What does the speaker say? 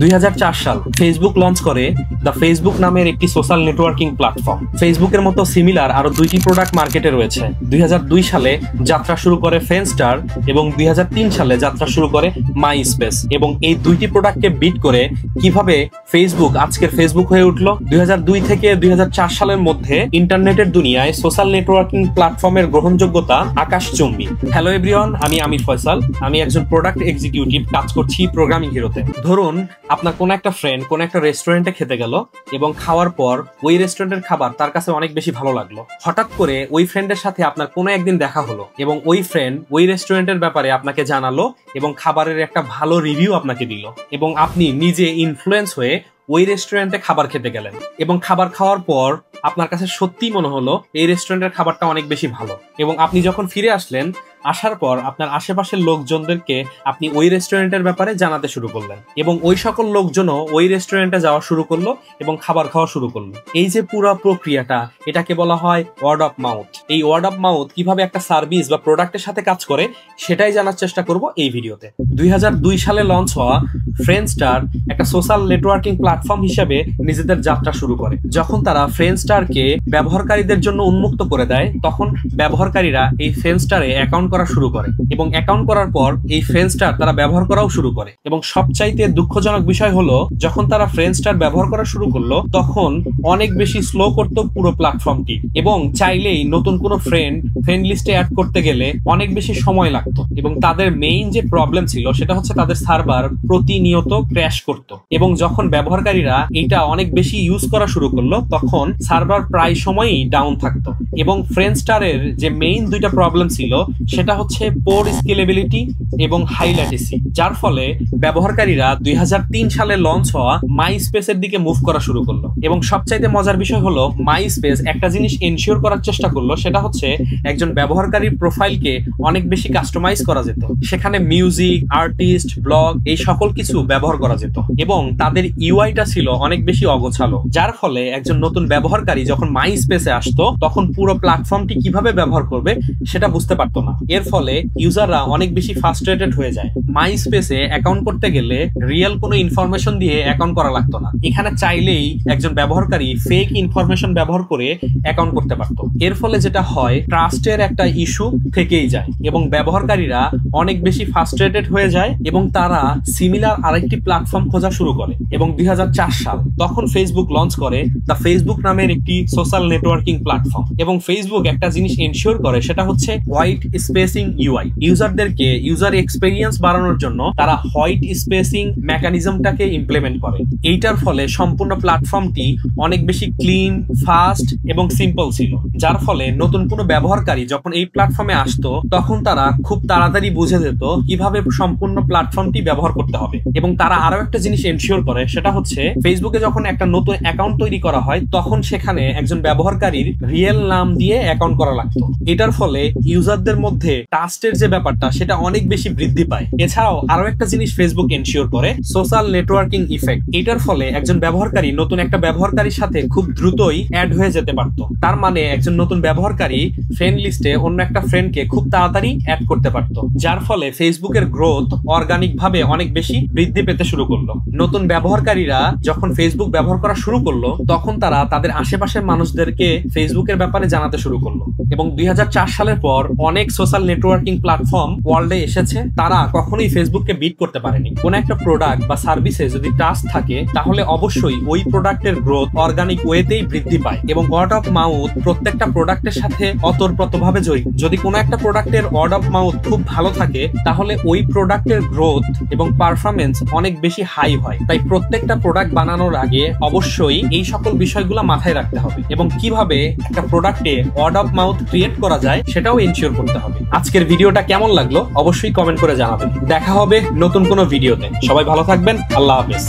2004 সাল Facebook launch করে the Facebook নামের একটি সোশ্যাল নেটওয়ার্কিং প্ল্যাটফর্ম। ফেসবুকের মতো সিমিলার আরো দুইটি প্রোডাক্ট মার্কেটে রয়েছে। 2002 সালে যাত্রা শুরু করে ফ্রেন্ডস্টার এবং 2003 সালে যাত্রা শুরু করে মাইস্পেস। এবং এই দুইটি প্রোডাক্টকে বিট করে কিভাবে ফেসবুক আজকের ফেসবুক হয়ে উঠলো। 2002 থেকে 2004 সালের মধ্যে ইন্টারনেটের দুনিয়ায় সোশ্যাল নেটওয়ার্কিং প্ল্যাটফর্মের গ্রহণযোগ্যতা আকাশচুম্বী। হ্যালো এভরিওয়ান, আমি আমির ফয়সাল। আমি একজন প্রোডাক্ট এক্সিকিউটিভ, কাজ করছি প্রোগ্রামিং হিরোতে। ধরুন আপনার কোন একটা ফ্রেন্ড কোন একটা রেস্টুরেন্টে খেতে গেল এবং খাওয়ার পর ওই রেস্টুরেন্টের খাবার তার কাছে অনেক বেশি ভালো লাগলো। হঠাৎ করে ওই ফ্রেন্ডের সাথে আপনার কোনো একদিন দেখা হলো এবং ওই ফ্রেন্ড ওই রেস্টুরেন্টের ব্যাপারে আপনাকে জানালো এবং খাবারের একটা ভালো রিভিউ আপনাকে দিল এবং আপনি নিজে ইনফ্লুয়েন্স হয়ে ওই রেস্টুরেন্টে খাবার খেতে গেলেন এবং খাবার খাওয়ার পর আপনার কাছে সত্যিই মনে হলো এই রেস্টুরেন্টের খাবারটা অনেক বেশি ভালো। এবং আপনি যখন ফিরে আসলেন, আসার পর আপনার আশেপাশের লোকজনদেরকে আপনি ওই রেস্টুরেন্টের ব্যাপারে জানাতে শুরু করলেন এবং ওই সকল লোকজনও ওই রেস্টুরেন্টে যাওয়া শুরু করলো এবং খাবার খাওয়া শুরু করলো। এই যে পুরো প্রক্রিয়াটা, এটাকে বলা হয় ওয়ার্ড অফ মাউথ। এই ওয়ার্ড অফ মাউথ কিভাবে একটা সার্ভিস বা প্রোডাক্টের সাথে কাজ করে সেটাই জানার চেষ্টা করব এই ভিডিওতে। 2002 সালে লঞ্চ হওয়া ফ্রেন্ডস্টার একটা সোশ্যাল নেটওয়ার্কিং প্ল্যাটফর্ম হিসেবে নিজেদের যাত্রা শুরু করে। যখন তারা ফ্রেন্ডস্টারকে ব্যবহারকারীদের জন্য উন্মুক্ত করে দেয়, তখন ব্যবহারকারীরা এই ফ্রেন্ডস্টারে অ্যাকাউন্ট করা শুরু করে এবং অ্যাকাউন্ট করার পর এই ফ্রেন্ডস্টার তারা ব্যবহার করাও শুরু করে। এবং সবচাইতে দুঃখজনক বিষয় হলো, যখন তারা ফ্রেন্ডস্টার ব্যবহার করা শুরু করলো তখন অনেক বেশি স্লো করতো পুরো প্ল্যাটফর্মটি এবং চাইলেই নতুন কোনো ফ্রেন্ড লিস্টে অ্যাড করতে গেলে অনেক বেশি সময় লাগতো। এবং তাদের মেইন যে প্রবলেম ছিল সেটা হচ্ছে তাদের সার্ভার প্রতিনিয়ত ক্র্যাশ করতো। এবং যখন ব্যবহারকারীরা এটা অনেক বেশি ইউজ করা শুরু করলো তখন সার্ভার প্রায় সময়ই ডাউন থাকতো। এবং ফ্রেন্ডস্টারের যে মেইন দুইটা প্রবলেম ছিল সেটা হচ্ছে পোর স্কেলেবিলিটি এবং হাই ল্যাটেন্সি, যার ফলে ব্যবহারকারীরা 2003 সালে লঞ্চ হওয়া মাইস্পেসের দিকে মুভ করা শুরু করলো। এবং সবচাইতে মজার বিষয় হলো, মাইস্পেস একটা জিনিস এনশিওর করার চেষ্টা করলো, সেটা হচ্ছে একজন ব্যবহারকারীর প্রোফাইলকে অনেক বেশি কাস্টমাইজ করা যেত। সেখানে মিউজিক, আর্টিস্ট, ব্লগ এই সকল কিছু ব্যবহার করা যেত এবং তাদের ইউআইটা ছিল অনেক বেশি অগোছালো, যার ফলে একজন নতুন ব্যবহারকারী যখন মাইস্পেসে আসতো তখন পুরো প্ল্যাটফর্মটি কিভাবে ব্যবহার করবে সেটা বুঝতে পারতো না। এর ফলে ইউজাররা অনেক বেশি ফ্রাস্ট্রেটেড হয়ে যায়। মাইস্পেসে অ্যাকাউন্ট করতে গেলে রিয়েল কোনো ইনফরমেশন দিয়ে অ্যাকাউন্ট করা লাগতো না। এখানে চাইলেই একজন ব্যবহারকারী ফেক ইনফরমেশন ব্যবহার করে অ্যাকাউন্ট করতে পারতো। এর ফলে যেটা হয়, ট্রাস্টের একটা ইস্যু থেকেই যায় এবং ব্যবহারকারীরা অনেক বেশি ফ্রাস্ট্রেটেড হয়ে যায় এবং তারা সিমিলার আরেকটি প্ল্যাটফর্ম খোঁজা শুরু করে। এবং 2004 সাল তখন ফেসবুক লঞ্চ করে দ্য ফেসবুক নামের একটি সোশ্যাল নেটওয়ার্কিং প্ল্যাটফর্ম। এবং ফেসবুক একটা জিনিস এনশিওর করে, সেটা হচ্ছে হোয়াইট স্পেসিং ইউআই। ইউজারদেরকে ইউজার এক্সপেরিয়েন্স বাড়ানোর জন্য তারা হোয়াইট স্পেসিং মেকানিজমটাকে ইমপ্লিমেন্ট করে। এইটার ফলে সম্পূর্ণ প্ল্যাটফর্মটি অনেক বেশি ক্লিন, ফাস্ট এবং সিম্পল ছিল, যার ফলে নতুন কোনো ব্যবহারকারী যখন এই প্ল্যাটফর্মে আসতো তখন তারা খুব তাড়াতাড়ি বুঝে যেত কিভাবে সম্পূর্ণ প্ল্যাটফর্মটি ব্যবহার করতে হবে। এবং তারা আরো একটা জিনিস এনশিওর করে, সেটা হচ্ছে ফেসবুকে যখন একটা নতুন অ্যাকাউন্ট তৈরি করা হয় তখন সেখানে একজন ব্যবহারকারীর রিয়েল নাম দিয়ে অ্যাকাউন্ট করা লাগতো। এটার ফলে ইউজারদের মধ্যে ট্রাস্টের যে ব্যাপারটা সেটা অনেক বেশি বৃদ্ধি পায়। এছাড়াও আরো একটা জিনিস ফেসবুক এনশিওর করে, সোশ্যাল নেটওয়ার্কিং ইফেক্ট। এটার ফলে একজন ব্যবহারকারী নতুন একটা ব্যবহারকারীর সাথে খুব দ্রুতই অ্যাড হয়ে যেতে পারত। তার মানে একজন নতুন ব্যবহারকারী ফ্রেন্ড লিস্টে অন্য একটা ফ্রেন্ডকে খুব তাড়াতাড়ি অ্যাড করতে পারত, যার ফলে ফেসবুকের গ্রোথ অর্গানিক ভাবে অনেক বেশি বৃদ্ধি পেতে শুরু করলো। নতুন ব্যবহারকারীরা যখন ফেসবুক ব্যবহার করা শুরু করলো তখন তারা তাদের আশেপাশের মানুষদেরকে ফেসবুকের ব্যাপারে জানাতে শুরু করলো। এবং 2004 সালের পর অনেক সোশ্যাল নেটওয়ার্কিং প্ল্যাটফর্ম ওয়ার্ল্ডে এসেছে, তারা কখনোই ফেসবুককে বিট করতে পারেনি। কোন একটা প্রোডাক্ট বা সার্ভিসে যদি ট্রাস্ট থাকে তাহলে অবশ্যই ওই প্রোডাক্টের গ্রোথ অর্গানিক ওয়েতেই বৃদ্ধি পায় এবং ওয়ার্ড অফ মাউথ প্রত্যেকটা প্রোডাক্টের সাথে অতপ্রতভাবে জড়িত। যদি কোনো একটা প্রোডাক্টের ওয়ার্ড অফ মাউথ খুব ভালো থাকে তাহলে ওই প্রোডাক্টের গ্রোথ এবং পারফরমেন্স অনেক বেশি হাই হয়। তাই প্রত্যেকটা প্রোডাক্ট বানানোর আগে অবশ্যই এই সকল বিষয়গুলো মাথায় রাখতে হবে এবং কিভাবে একটা প্রোডাক্টে ওয়ার্ড অফ মাউথ ক্রিয়েট করা যায় সেটাও এনশিওর করতে হবে। আজকের ভিডিওটা কেমন লাগলো অবশ্যই কমেন্ট করে জানাবেন। দেখা হবে নতুন কোনো ভিডিওতে। সবাই ভালো থাকবেন। আল্লাহ হাফেজ।